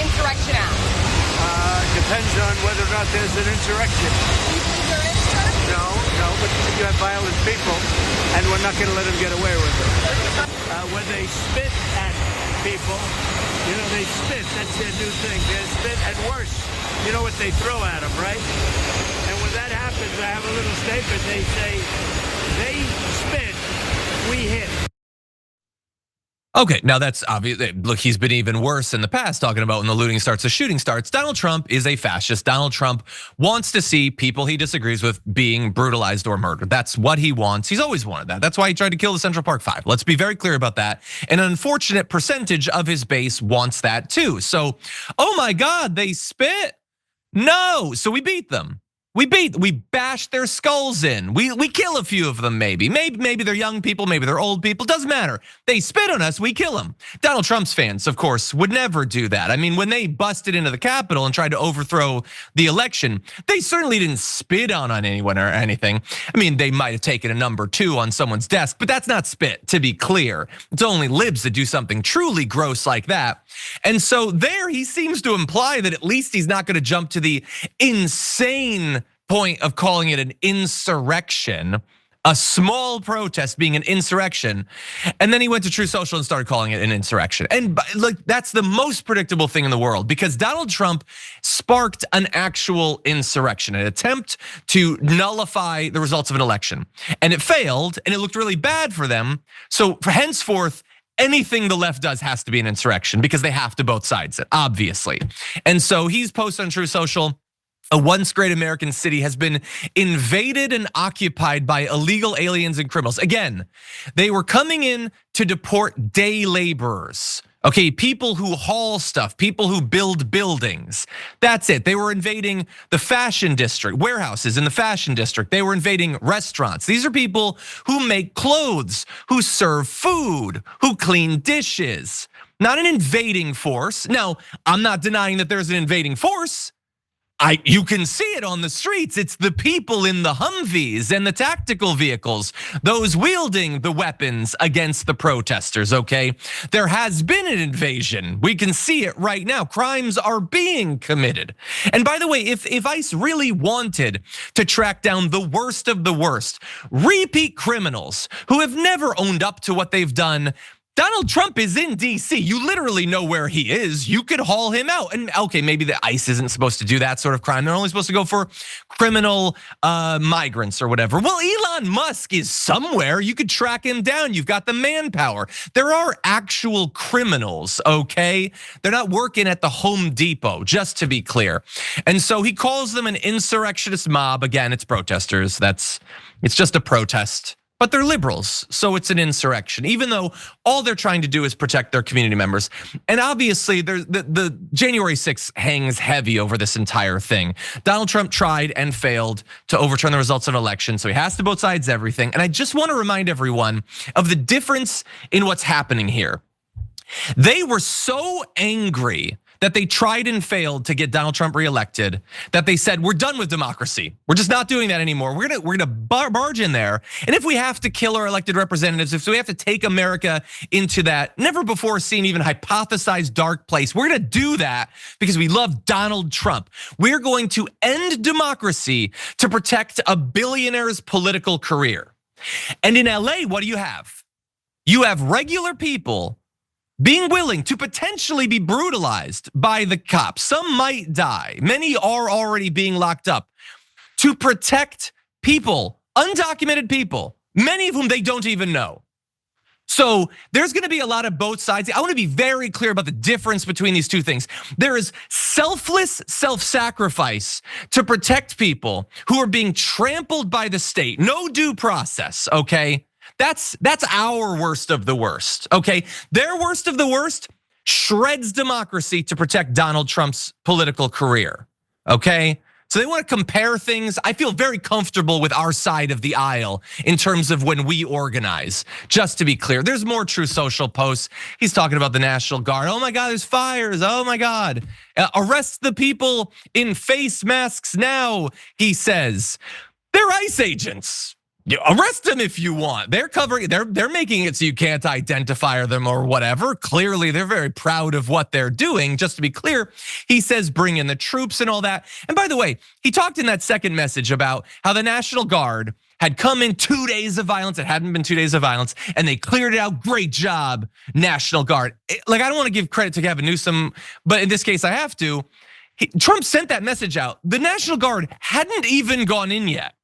Insurrection Act? Depends on whether or not there's an insurrection. You think there is, sir? No, but you have violent people, and we're not going to let them get away with it. When they spit at people, they spit. That's their new thing. They spit, and worse, you know what they throw at them, right? And when that happens, I have a little statement. They say, they spit, we hit. Okay, now that's obvious. Look, he's been even worse in the past, talking about when the looting starts, the shooting starts. Donald Trump is a fascist. Donald Trump wants to see people he disagrees with being brutalized or murdered. That's what he wants. He's always wanted that. That's why he tried to kill the Central Park Five. Let's be very clear about that. And an unfortunate percentage of his base wants that too. So, oh my God, they spit? No, so we beat them. We bash their skulls in. We kill a few of them maybe. Maybe they're young people, maybe they're old people, doesn't matter. They spit on us, we kill them. Donald Trump's fans, of course, would never do that. I mean, when they busted into the Capitol and tried to overthrow the election, they certainly didn't spit on anyone or anything. I mean, they might have taken a number 2 on someone's desk, but that's not spit, to be clear. It's only libs that do something truly gross like that. And so there he seems to imply that at least he's not gonna jump to the insane point of calling it an insurrection, a small protest being an insurrection. And then he went to True Social and started calling it an insurrection. And like, that's the most predictable thing in the world, because Donald Trump sparked an actual insurrection, an attempt to nullify the results of an election. And it failed, and it looked really bad for them. So henceforth, anything the left does has to be an insurrection, because they have to both sides it, obviously. And so he's posted on True Social, a once great American city has been invaded and occupied by illegal aliens and criminals. Again, they were coming in to deport day laborers. Okay, people who haul stuff, people who build buildings. That's it. They were invading the fashion district, warehouses in the fashion district. They were invading restaurants. These are people who make clothes, who serve food, who clean dishes. Not an invading force. Now, I'm not denying that there's an invading force. You can see it on the streets. It's the people in the Humvees and the tactical vehicles, those wielding the weapons against the protesters, okay? There has been an invasion. We can see it right now. Crimes are being committed. And by the way, if ICE really wanted to track down the worst of the worst, repeat criminals who have never owned up to what they've done, Donald Trump is in DC. You literally know where he is. You could haul him out. And okay, maybe the ICE isn't supposed to do that sort of crime. They're only supposed to go for criminal migrants or whatever. Well, Elon Musk is somewhere. You could track him down. You've got the manpower. There are actual criminals, okay? They're not working at the Home Depot, just to be clear. And so he calls them an insurrectionist mob. Again, it's protesters. It's just a protest. But they're liberals, so it's an insurrection, even though all they're trying to do is protect their community members. And obviously, the January 6th hangs heavy over this entire thing. Donald Trump tried and failed to overturn the results of an election, so he has to both sides everything. And I just want to remind everyone of the difference in what's happening here. They were so angry that they tried and failed to get Donald Trump reelected, that they said, we're done with democracy. We're just not doing that anymore. We're gonna barge in there. And if we have to kill our elected representatives, if we have to take America into that never before seen, even hypothesized dark place, we're gonna do that because we love Donald Trump. We're going to end democracy to protect a billionaire's political career. And in LA, what do you have? You have regular people being willing to potentially be brutalized by the cops. Some might die. Many are already being locked up to protect people, undocumented people, many of whom they don't even know. So there's gonna be a lot of both sides. I wanna be very clear about the difference between these two things. There is selfless self-sacrifice to protect people who are being trampled by the state, no due process, okay? That's our worst of the worst, okay? Their worst of the worst shreds democracy to protect Donald Trump's political career, okay? So they want to compare things. I feel very comfortable with our side of the aisle in terms of when we organize, just to be clear. There's more True Social posts. He's talking about the National Guard. Oh my God, there's fires, oh my God. Arrest the people in face masks now, he says. They're ICE agents. You arrest them if you want. They're covering. They're making it so you can't identify them or whatever. Clearly, they're very proud of what they're doing. Just to be clear, he says bring in the troops and all that. And by the way, he talked in that second message about how the National Guard had come in 2 days of violence. It hadn't been 2 days of violence, and they cleared it out. Great job, National Guard. Like, I don't want to give credit to Gavin Newsom, but in this case, I have to. Trump sent that message out. The National Guard hadn't even gone in yet.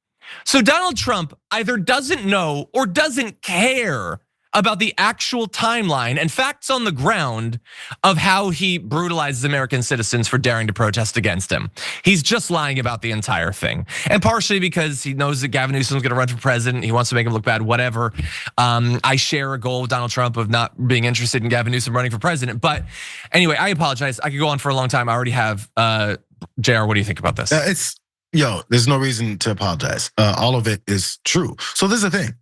So Donald Trump either doesn't know or doesn't care about the actual timeline and facts on the ground of how he brutalizes American citizens for daring to protest against him. He's just lying about the entire thing. And partially because he knows that Gavin Newsom is gonna run for president. He wants to make him look bad, whatever. I share a goal with Donald Trump of not being interested in Gavin Newsom running for president. But anyway, I apologize. I could go on for a long time. I already have, JR, what do you think about this? There's no reason to apologize. All of it is true. So this is the thing.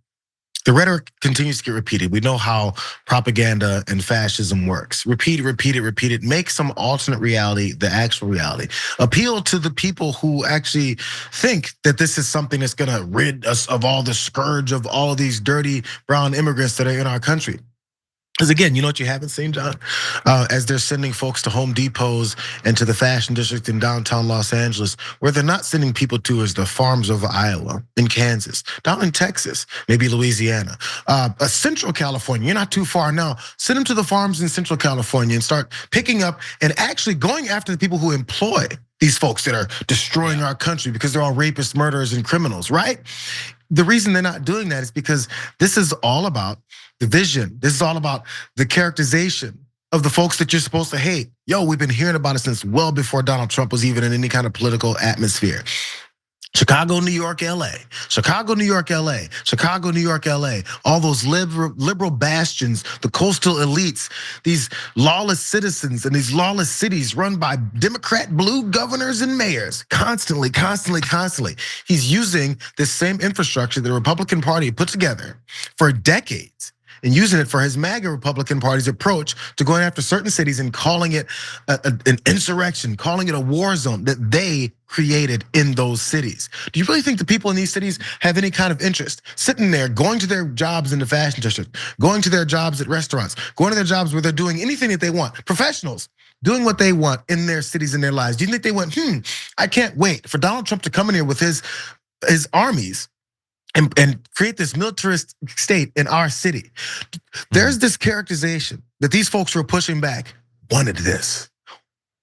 The rhetoric continues to get repeated. We know how propaganda and fascism works. Repeat it. Make some alternate reality the actual reality. Appeal to the people who actually think that this is something that's gonna rid us of all the scourge of all of these dirty brown immigrants that are in our country. Because again, you know what you haven't seen, John? As they're sending folks to Home Depots and to the fashion district in downtown Los Angeles, where they're not sending people to is the farms over Iowa, in Kansas, down in Texas, maybe Louisiana, Central California, you're not too far now. Send them to the farms in Central California and start picking up and actually going after the people who employ these folks that are destroying our country because they're all rapists, murderers, and criminals, right? The reason they're not doing that is because this is all about the vision. This is all about the characterization of the folks that you're supposed to hate. We've been hearing about it since well before Donald Trump was even in any kind of political atmosphere. Chicago, New York, LA. Chicago, New York, LA. Chicago, New York, LA. All those liberal bastions, the coastal elites, these lawless citizens and these lawless cities run by Democrat blue governors and mayors. Constantly. He's using this same infrastructure the Republican Party put together for decades and using it for his MAGA Republican Party's approach to going after certain cities and calling it an insurrection, calling it a war zone that they created in those cities. Do you really think the people in these cities have any kind of interest sitting there, going to their jobs in the fashion district, going to their jobs at restaurants, going to their jobs where they're doing anything that they want, professionals doing what they want in their cities and their lives? Do you think they went, I can't wait for Donald Trump to come in here with his armies and create this militarist state in our city? There's this characterization that these folks who are pushing back wanted this.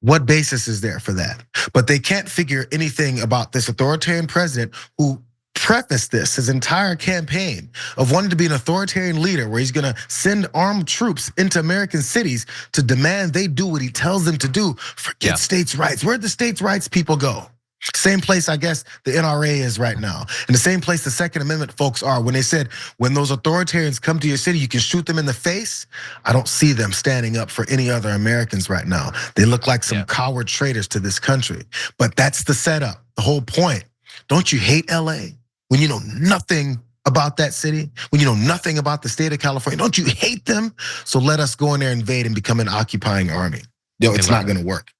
What basis is there for that? But they can't figure anything about this authoritarian president who prefaced this, his entire campaign of wanting to be an authoritarian leader where he's gonna send armed troops into American cities to demand they do what he tells them to do. Forget states' rights. Where'd the states' rights people go? Same place, I guess, the NRA is right now. And the same place the Second Amendment folks are. When they said, when those authoritarians come to your city, you can shoot them in the face. I don't see them standing up for any other Americans right now. They look like some coward traitors to this country. But that's the setup, the whole point. Don't you hate LA when you know nothing about that city? When you know nothing about the state of California? Don't you hate them? So let us go in there, invade, and become an occupying army. It's not gonna work.